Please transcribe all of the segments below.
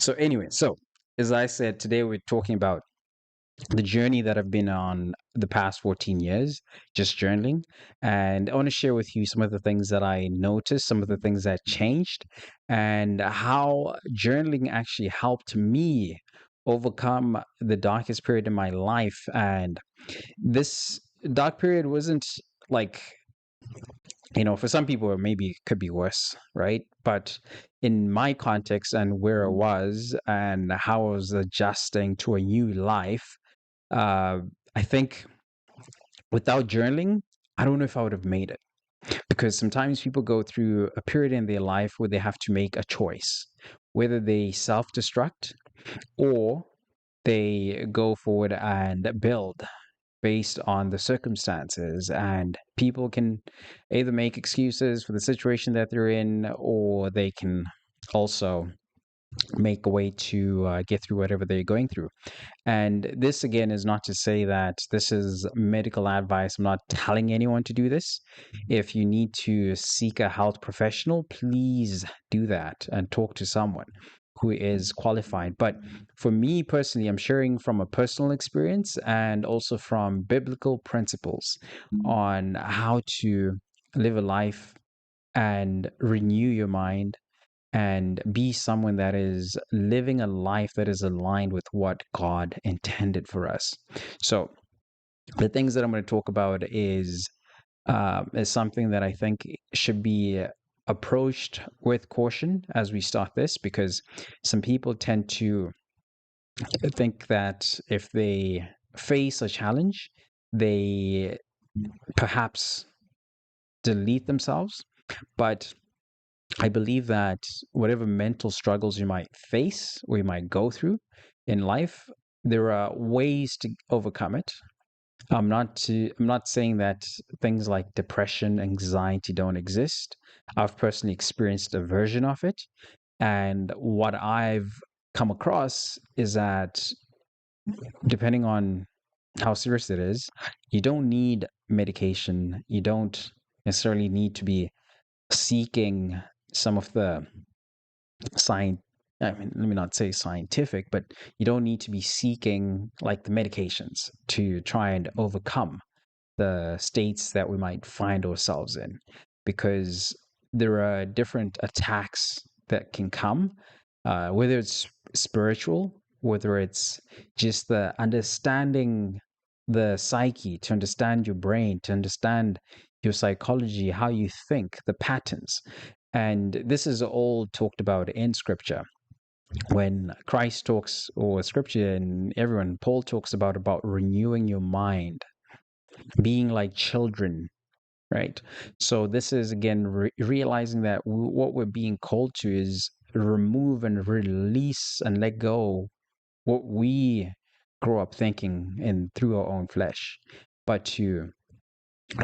So anyway, so as I said, today we're talking about the journey that I've been on the past 14 years, just journaling. And I want to share with you some of the things that I noticed, some of the things that changed, and how journaling actually helped me overcome the darkest period in my life. And this dark period wasn't like, for some people, maybe it could be worse, right? But in my context and where I was and how I was adjusting to a new life, uh, I think without journaling, I don't know if I would have made it, because sometimes people go through a period in their life where they have to make a choice, whether they self destruct or they go forward and build based on the circumstances. And people can either make excuses for the situation that they're in, or they can also make a way to get through whatever they're going through. And this, again, is not to say that this is medical advice. I'm not telling anyone to do this. If you need to seek a health professional, please do that and talk to someone who is qualified. But for me personally, I'm sharing from a personal experience and also from biblical principles on how to live a life and renew your mind and be someone that is living a life that is aligned with what God intended for us. So, the things that I'm going to talk about is something that I think should be approached with caution as we start this, because some people tend to think that if they face a challenge, they perhaps delete themselves. But I believe that whatever mental struggles you might face or you might go through in life, there are ways to overcome it. I'm not saying that things like depression, anxiety don't exist. I've personally experienced a version of it. And what I've come across is that depending on how serious it is, you don't need medication. You don't necessarily need to be seeking some of the science. I mean, let me not say scientific, but you don't need to be seeking like the medications to try and overcome the states that we might find ourselves in, because there are different attacks that can come, whether it's spiritual, whether it's just the understanding the psyche, to understand your brain, to understand your psychology, how you think, the patterns. And this is all talked about in scripture. When Christ talks, or scripture and everyone, Paul talks about renewing your mind, being like children, right? So this is again realizing that what we're being called to is remove and release and let go what we grow up thinking and through our own flesh, but to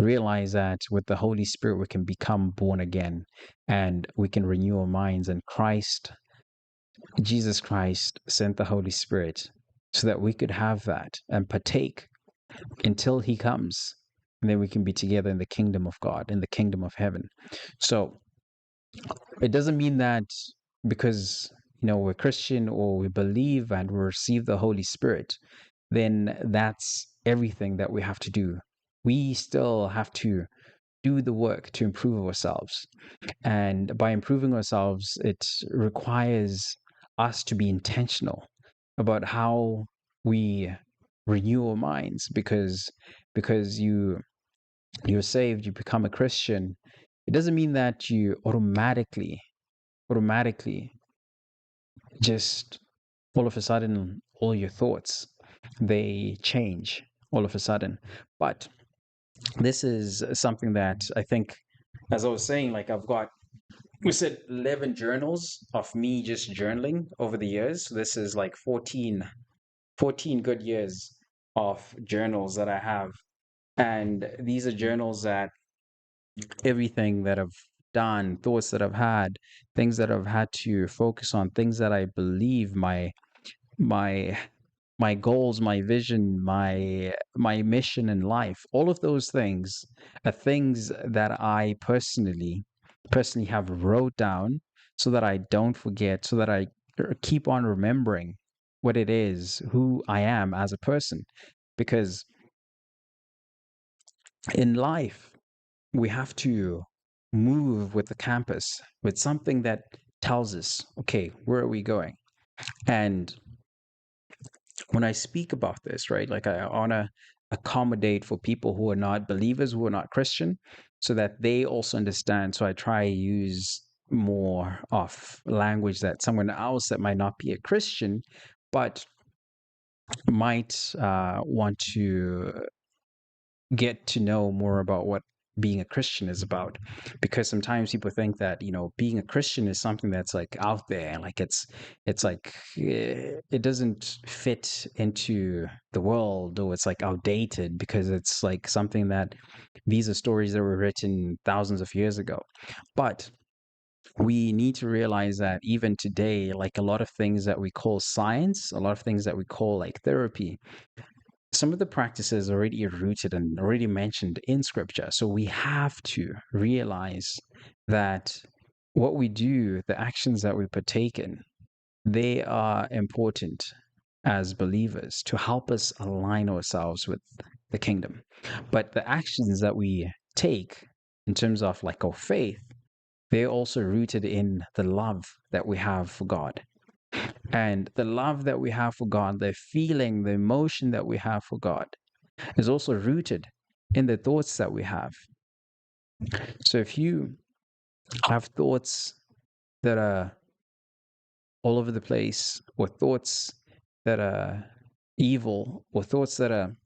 realize that with the Holy Spirit we can become born again and we can renew our minds. And Jesus Christ sent the Holy Spirit so that we could have that and partake until he comes. And then we can be together in the kingdom of God, in the kingdom of heaven. So it doesn't mean that because we're Christian or we believe and we receive the Holy Spirit, then that's everything that we have to do. We still have to do the work to improve ourselves. And by improving ourselves, it requires us to be intentional about how we renew our minds, because you're saved, you become a Christian. It doesn't mean that you automatically just all of a sudden all your thoughts they change all of a sudden. But this is something that I think, as I was saying, like we said 11 journals of me just journaling over the years. So this is like 14 good years of journals that I have. And these are journals that everything that I've done, thoughts that I've had, things that I've had to focus on, things that I believe, my my goals, my vision, my mission in life, all of those things are things that I personally have wrote down so that I don't forget, so that I keep on remembering what it is, who I am as a person. Because in life, we have to move with the campus, with something that tells us, okay, where are we going? And when I speak about this, right, like I want to accommodate for people who are not believers, who are not Christian, so that they also understand. So I try to use more of language that someone else that might not be a Christian, but might want to get to know more about what being a Christian is about. Because sometimes people think that, being a Christian is something that's like out there, like it's like it doesn't fit into the world, or it's like outdated because it's like something that these are stories that were written thousands of years ago. But we need to realize that even today, like a lot of things that we call science, a lot of things that we call like therapy, some of the practices already rooted and already mentioned in scripture. So we have to realize that what we do, the actions that we partake in, they are important as believers to help us align ourselves with the kingdom. But the actions that we take in terms of like our faith, they're also rooted in the love that we have for God. And the love that we have for God, the feeling, the emotion that we have for God, is also rooted in the thoughts that we have. So if you have thoughts that are all over the place, or thoughts that are evil, or thoughts that are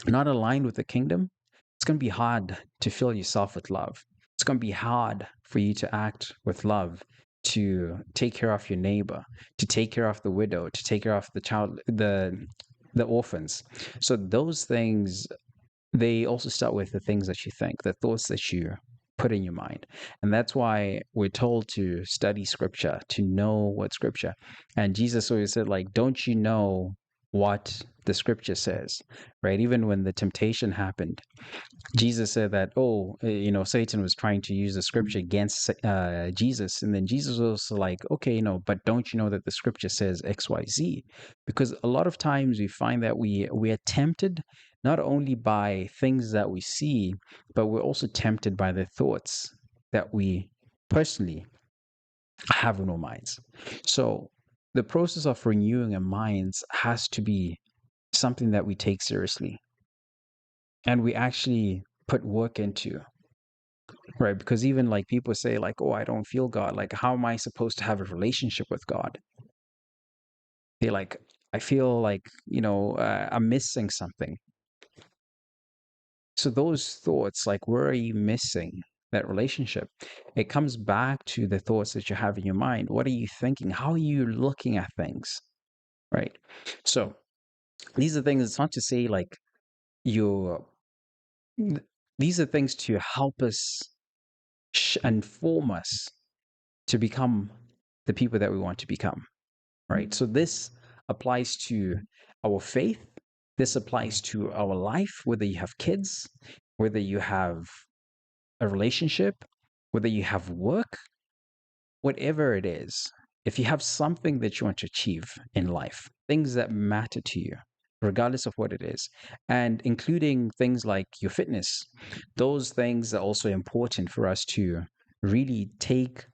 not aligned with the kingdom, it's going to be hard to fill yourself with love. It's going to be hard for you to act with love, to take care of your neighbor, to take care of the widow, to take care of the child, the orphans. So those things, they also start with the things that you think, the thoughts that you put in your mind. And that's why we're told to study scripture, to know what scripture. And Jesus always said, like, don't you know what the scripture says, right? Even when the temptation happened, Jesus said that, Satan was trying to use the scripture against Jesus. And then Jesus was like, okay, but don't you know that the scripture says X, Y, Z? Because a lot of times we find that we are tempted not only by things that we see, but we're also tempted by the thoughts that we personally have in our minds. So the process of renewing our minds has to be something that we take seriously and we actually put work into, right? Because even like people say like, oh, I don't feel God, like how am I supposed to have a relationship with God? They're like, I feel like, I'm missing something. So those thoughts, like, where are you missing that relationship? It comes back to the thoughts that you have in your mind. What are you thinking? How are you looking at things? Right? So these are things, it's not to say like you these are things to help us and form us to become the people that we want to become, right? So this applies to our faith. This applies to our life, whether you have kids, whether you have a relationship, whether you have work, whatever it is. If you have something that you want to achieve in life, things that matter to you, regardless of what it is, and including things like your fitness, those things are also important for us to really take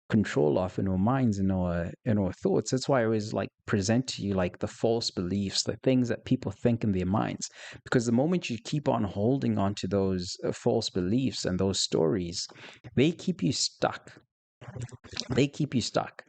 control of in our minds and our thoughts. That's why I always like present to you like the false beliefs, the things that people think in their minds, because the moment you keep on holding on to those false beliefs and those stories, they keep you stuck. They keep you stuck.